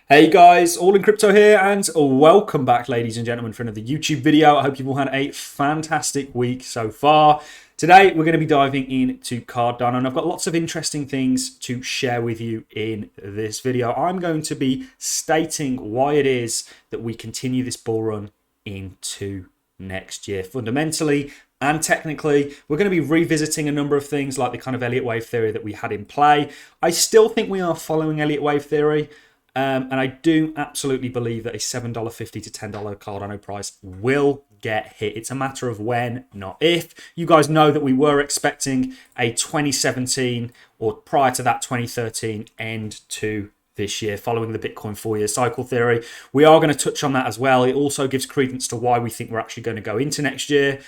Hey guys, All in Crypto here, and welcome back, ladies and gentlemen, for another YouTube video. I hope you've all had a fantastic week so far. Today, we're going to be diving into Cardano, and I've got lots of interesting things to share with you in this video. I'm going to be stating why it is that we continue this bull run into next year. Fundamentally and technically, we're going to be revisiting a number of things like the kind of Elliott wave theory that we had in play. I still think we are following Elliott wave theory. And I do absolutely believe that a $7.50 to $10 Cardano price will get hit. It's a matter of when, not if. You guys know that we were expecting a 2017 or prior to that 2013 end to this year following the Bitcoin 4-year cycle theory. We are going to touch on that as well. It also gives credence to why we think we're actually going to go into next year.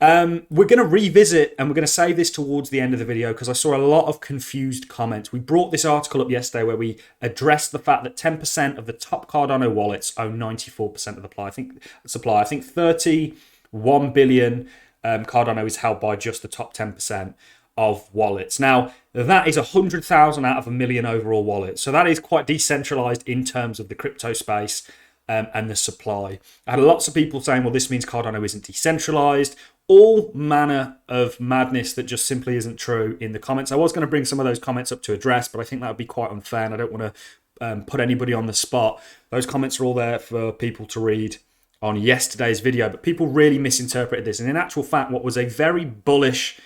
We're going to revisit, and we're going to save this towards the end of the video because I saw a lot of confused comments. We brought this article up yesterday where we addressed the fact that 10% of the top Cardano wallets own 94% of the supply. I think 31 billion Cardano is held by just the top 10% of wallets. Now, that is 100,000 out of a million overall wallets. So that is quite decentralized in terms of the crypto space and the supply. I had lots of people saying, well, this means Cardano isn't decentralized. All manner of madness that just simply isn't true in the comments. I was going to bring some of those comments up to address, but I think that would be quite unfair, and I don't want to put anybody on the spot. Those comments are all there for people to read on yesterday's video, but people really misinterpreted this. And in actual fact, what was a very bullish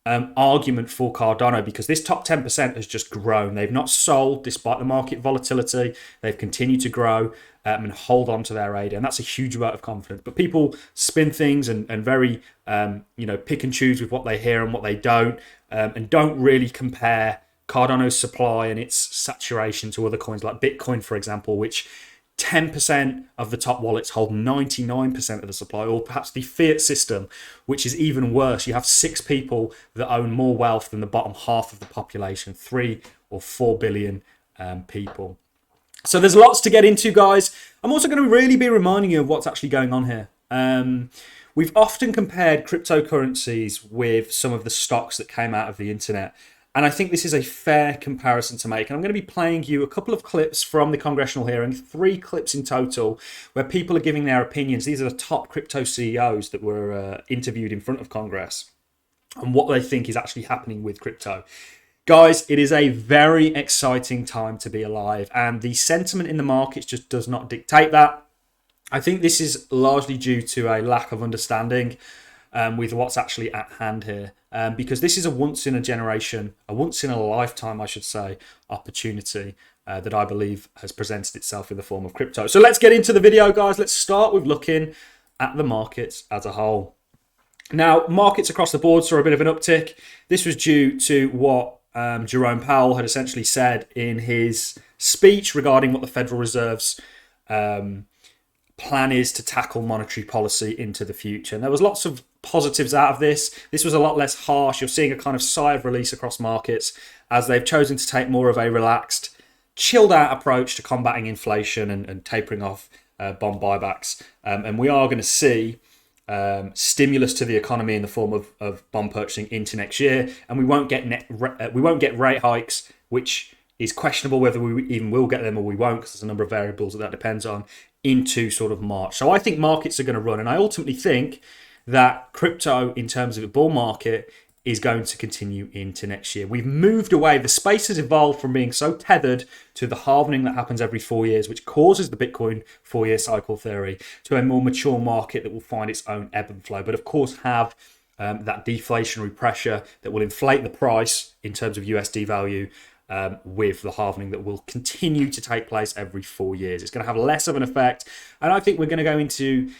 argument for Cardano, because this top 10% has just grown. They've not sold despite the market volatility. They've continued to grow and hold on to their ADA, and that's a huge amount of confidence. But people spin things and very pick and choose with what they hear and what they don't, and don't really compare Cardano's supply and its saturation to other coins like Bitcoin, for example, which 10% of the top wallets hold 99% of the supply, or perhaps the fiat system, which is even worse. You have 6 people that own more wealth than the bottom half of the population, 3 or 4 billion people. So there's lots to get into, guys. I'm also going to really be reminding you of what's actually going on here. We've often compared cryptocurrencies with some of the stocks that came out of the internet. And I think this is a fair comparison to make. And I'm going to be playing you a couple of clips from the congressional hearing, 3 clips in total, where people are giving their opinions. These are the top crypto CEOs that were interviewed in front of Congress and what they think is actually happening with crypto. Guys, it is a very exciting time to be alive, and the sentiment in the markets just does not dictate that. I think this is largely due to a lack of understanding with what's actually at hand here, because this is a once in a generation, a once in a lifetime, I should say, opportunity that I believe has presented itself in the form of crypto. So let's get into the video, guys. Let's start with looking at the markets as a whole. Now, markets across the board saw a bit of an uptick. This was due to what Jerome Powell had essentially said in his speech regarding what the Federal Reserve's plan is to tackle monetary policy into the future. And there was lots of positives out of this. This was a lot less harsh. You're seeing a kind of sigh of release across markets as they've chosen to take more of a relaxed, chilled out approach to combating inflation and tapering off bond buybacks. And we are going to see stimulus to the economy in the form of bond purchasing into next year, and we won't get rate hikes, which is questionable whether we even will get them or we won't, because there's a number of variables that depends on, into sort of March. So I think markets are going to run, and I ultimately think that crypto, in terms of a bull market, is going to continue into next year. We've moved away. The space has evolved from being so tethered to the halvening that happens every 4 years, which causes the Bitcoin 4-year cycle theory, to a more mature market that will find its own ebb and flow, but of course have that deflationary pressure that will inflate the price in terms of USD value with the halvening that will continue to take place every 4 years. It's going to have less of an effect, and I think we're going to go into,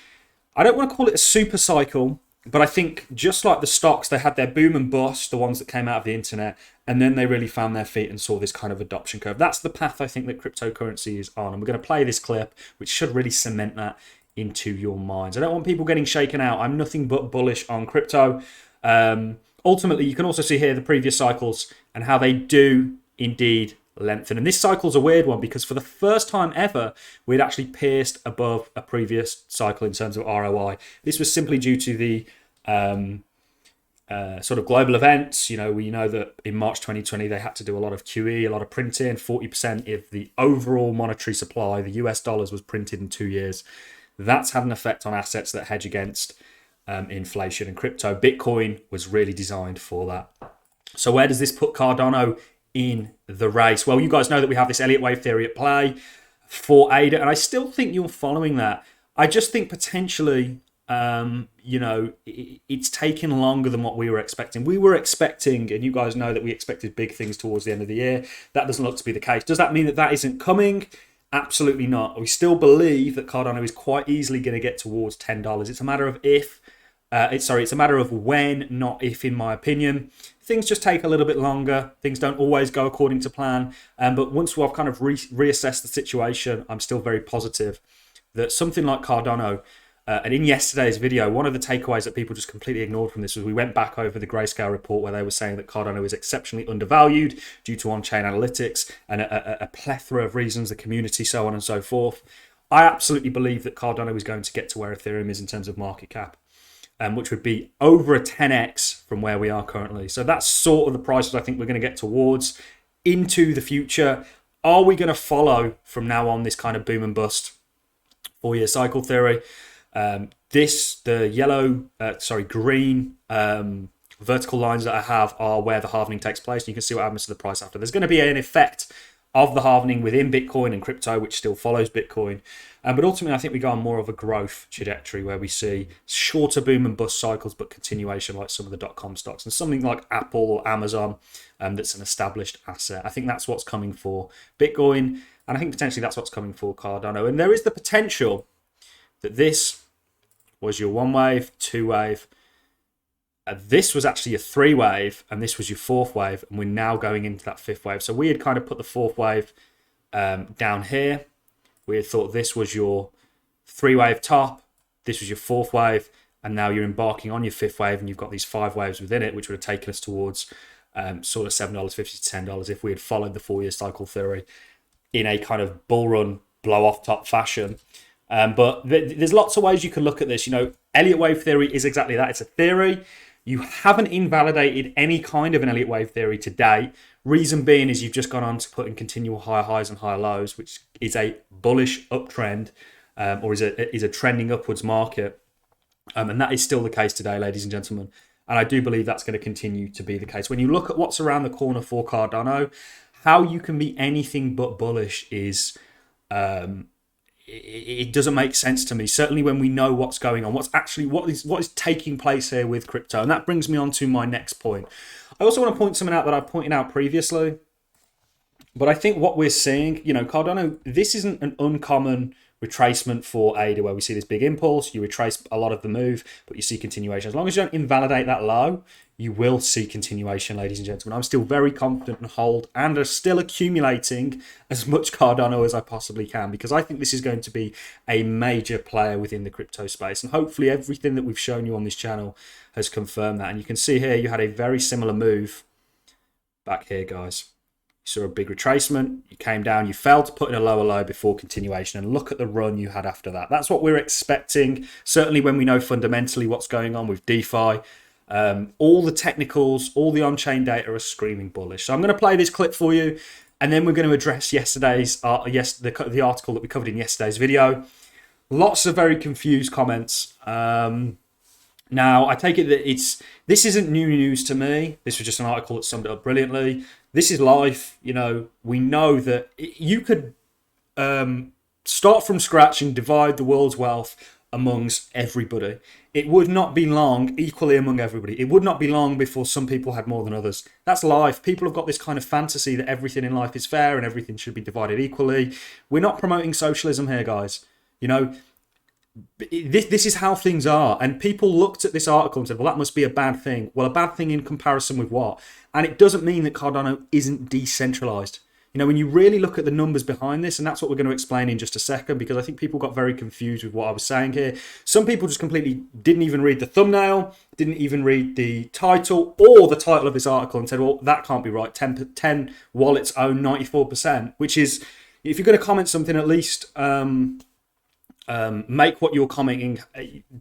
I don't want to call it a super cycle, but I think just like the stocks, they had their boom and bust, the ones that came out of the internet, and then they really found their feet and saw this kind of adoption curve. That's the path I think that cryptocurrency is on. And we're going to play this clip, which should really cement that into your minds. I don't want people getting shaken out. I'm nothing but bullish on crypto. Ultimately, you can also see here the previous cycles and how they do indeed lengthen. And this cycle's a weird one because for the first time ever, we'd actually pierced above a previous cycle in terms of ROI. This was simply due to the sort of global events. You know, we know that in March 2020 they had to do a lot of QE, a lot of printing. 40% of the overall monetary supply, the US dollars, was printed in 2 years. That's had an effect on assets that hedge against inflation and crypto. Bitcoin was really designed for that. So where does this put Cardano in the race? Well, you guys know that we have this Elliott wave theory at play for ADA, and I still think you're following that. I just think potentially, you know, it's taken longer than what we were expecting. We were expecting, and you guys know that we expected big things towards the end of the year. That doesn't look to be the case. Does that mean that that isn't coming? Absolutely not. We still believe that Cardano is quite easily going to get towards $10. It's a matter of if. It's a matter of when, not if, in my opinion. Things just take a little bit longer. Things don't always go according to plan. But once I've kind of reassessed the situation, I'm still very positive that something like Cardano, and in yesterday's video, one of the takeaways that people just completely ignored from this was we went back over the Grayscale report where they were saying that Cardano is exceptionally undervalued due to on-chain analytics and a plethora of reasons, the community, so on and so forth. I absolutely believe that Cardano is going to get to where Ethereum is in terms of market cap, which would be over a 10x from where we are currently. So that's sort of the prices I think we're going to get towards into the future. Are we going to follow from now on this kind of boom and bust 4-year cycle theory? The green vertical lines that I have are where the halvening takes place. You can see what happens to the price after. There's going to be an effect of the halvening within Bitcoin and crypto, which still follows Bitcoin. But ultimately, I think we go on more of a growth trajectory where we see shorter boom and bust cycles, but continuation like some of the .com stocks and something like Apple or Amazon that's an established asset. I think that's what's coming for Bitcoin. And I think potentially that's what's coming for Cardano. And there is the potential that this was your 1 wave, 2 wave. This was actually a 3 wave, and this was your 4th wave, and we're now going into that 5th wave. So we had kind of put the 4th wave down here. We had thought this was your 3 wave top, this was your 4th wave, and now you're embarking on your 5th wave, and you've got these 5 waves within it, which would have taken us towards sort of $7.50 to $10 if we had followed the 4-year cycle theory in a kind of bull run, blow off top fashion. But there's lots of ways you can look at this. You know, Elliott wave theory is exactly that. It's a theory. You haven't invalidated any kind of an Elliott wave theory to date. Reason being is you've just gone on to put in continual higher highs and higher lows, which is a bullish uptrend, or is a trending upwards market. And that is still the case today, ladies and gentlemen. And I do believe that's going to continue to be the case. When you look at what's around the corner for Cardano, how you can be anything but bullish is... it doesn't make sense to me, certainly when we know what's going on, what is taking place here with crypto. And that brings me on to my next point. I also want to point something out that I pointed out previously, but I think what we're seeing, you know, Cardano, this isn't an uncommon retracement for ADA where we see this big impulse, you retrace a lot of the move, but you see continuation. As long as you don't invalidate that low, you will see continuation, ladies and gentlemen. I'm still very confident and hold and are still accumulating as much Cardano as I possibly can, because I think this is going to be a major player within the crypto space. And hopefully everything that we've shown you on this channel has confirmed that. And you can see here, you had a very similar move back here, guys. You saw a big retracement, you came down, you fell to put in a lower low before continuation, and look at the run you had after that. That's what we're expecting, certainly when we know fundamentally what's going on with DeFi. All the technicals, all the on-chain data are screaming bullish. So I'm going to play this clip for you, and then we're going to address yesterday's the article that we covered in yesterday's video. Lots of very confused comments. Now, I take it that this isn't new news to me. This was just an article that summed it up brilliantly. This is life. You know, we know that you could start from scratch and divide the world's wealth amongst everybody. It would not be long equally among everybody. It would not be long before some people had more than others. That's life. People have got this kind of fantasy that everything in life is fair and everything should be divided equally. We're not promoting socialism here, guys. You know, this is how things are. And people looked at this article and said, well, that must be a bad thing. Well, a bad thing in comparison with what? And it doesn't mean that Cardano isn't decentralized. You know, when you really look at the numbers behind this, and that's what we're going to explain in just a second, because I think people got very confused with what I was saying here. Some people just completely didn't even read the thumbnail, didn't even read the title or the title of this article and said, well, that can't be right. 10 wallets own 94%, which is, if you're going to comment something, at least make what you're commenting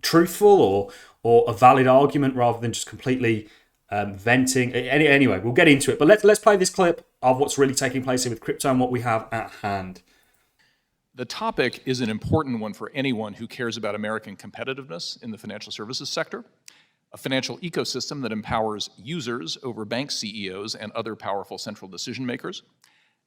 truthful or a valid argument rather than just completely venting. Anyway, we'll get into it. But let's play this clip of what's really taking place here with crypto and what we have at hand. The topic is an important one for anyone who cares about American competitiveness in the financial services sector, a financial ecosystem that empowers users over bank CEOs and other powerful central decision makers,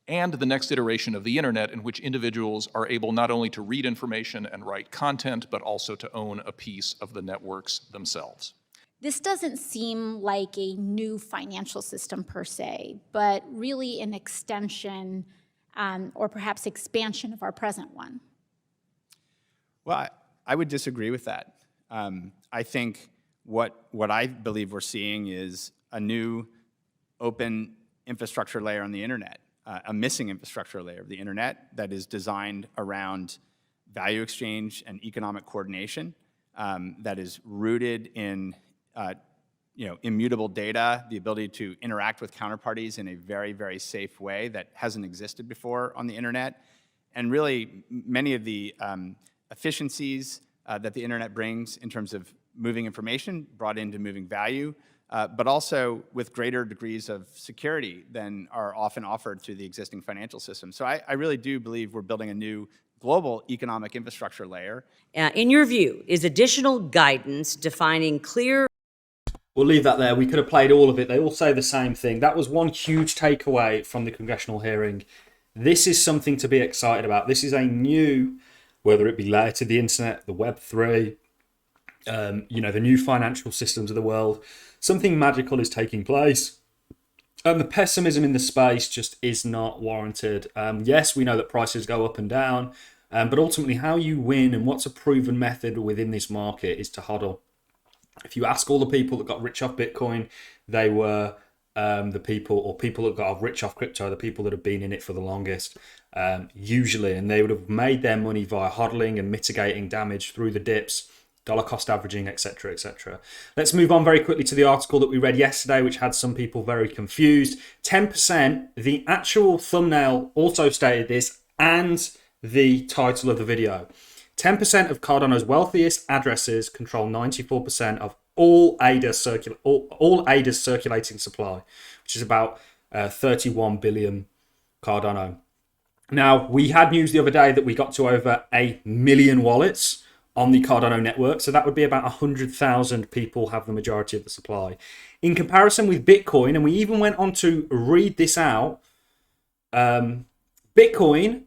and the next iteration of the internet in which individuals are able not only to read information and write content, but also to own a piece of the networks themselves. This doesn't seem like a new financial system per se, but really an extension or perhaps expansion of our present one. Well, I would disagree with that. I think what I believe we're seeing is a new open infrastructure layer on the internet, a missing infrastructure layer of the internet that is designed around value exchange and economic coordination, that is rooted in immutable data, the ability to interact with counterparties in a very, very safe way that hasn't existed before on the internet. And really, many of the efficiencies that the internet brings in terms of moving information brought into moving value, but also with greater degrees of security than are often offered through the existing financial system. So I really do believe we're building a new global economic infrastructure layer. In your view, is additional guidance defining clear... We'll leave that there. We could have played all of it. They all say the same thing. That was one huge takeaway from the congressional hearing. This is something to be excited about. This is a new, whether it be layer to the internet, the Web3, the new financial systems of the world. Something magical is taking place. And the pessimism in the space just is not warranted. Yes, we know that prices go up and down, but ultimately how you win and what's a proven method within this market is to hodl. If you ask all the people that got rich off Bitcoin, they were the people that got rich off crypto, the people that have been in it for the longest, usually, and they would have made their money via hodling and mitigating damage through the dips, dollar cost averaging, etc., etc. Let's move on very quickly to the article that we read yesterday, which had some people very confused. 10%, the actual thumbnail also stated this, and the title of the video. 10% of Cardano's wealthiest addresses control 94% of all ADA's circulating supply, which is about 31 billion Cardano. Now, we had news the other day that we got to over 1 million wallets on the Cardano network, so that would be about 100,000 people have the majority of the supply. In comparison with Bitcoin, and we even went on to read this out, Bitcoin...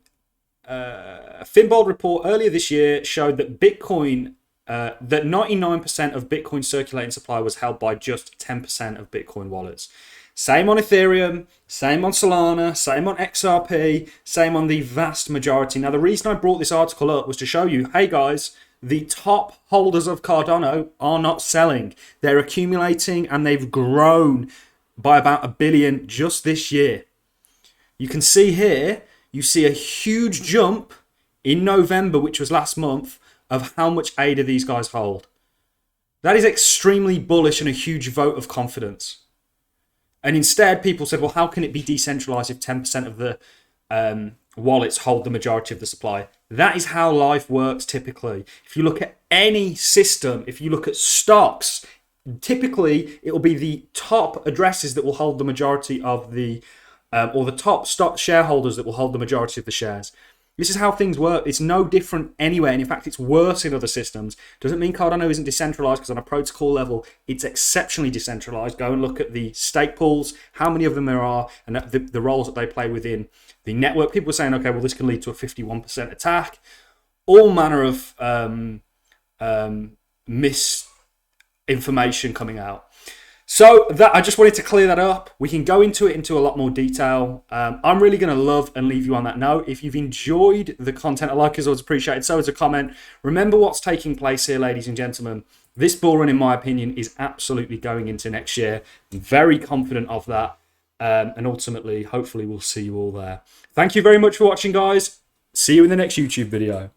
a Finbold report earlier this year showed that Bitcoin, that 99% of Bitcoin circulating supply was held by just 10% of Bitcoin wallets. Same on Ethereum, same on Solana, same on XRP, same on the vast majority. Now, the reason I brought this article up was to show you, hey guys, the top holders of Cardano are not selling. They're accumulating and they've grown by about 1 billion just this year. You can see here, you see a huge jump in November, which was last month, of how much ADA these guys hold. That is extremely bullish and a huge vote of confidence. And instead, people said, well, how can it be decentralized if 10% of the wallets hold the majority of the supply? That is how life works typically. If you look at any system, if you look at stocks, typically it will be the top addresses that will hold the majority of the or the top stock shareholders that will hold the majority of the shares. This is how things work. It's no different anywhere, and in fact it's worse in other systems. Doesn't mean Cardano isn't decentralized, because on a protocol level it's exceptionally decentralized. Go and look at the stake pools, how many of them there are, and the roles that they play within the network. People are saying, okay, well, this can lead to a 51% attack. All manner of misinformation coming out. So that I just wanted to clear that up. We can go into a lot more detail. I'm really going to love and leave you on that note. If you've enjoyed the content, a like is always appreciated. So is a comment. Remember what's taking place here, ladies and gentlemen. This bull run, in my opinion, is absolutely going into next year. I'm very confident of that. And ultimately, hopefully, we'll see you all there. Thank you very much for watching, guys. See you in the next YouTube video.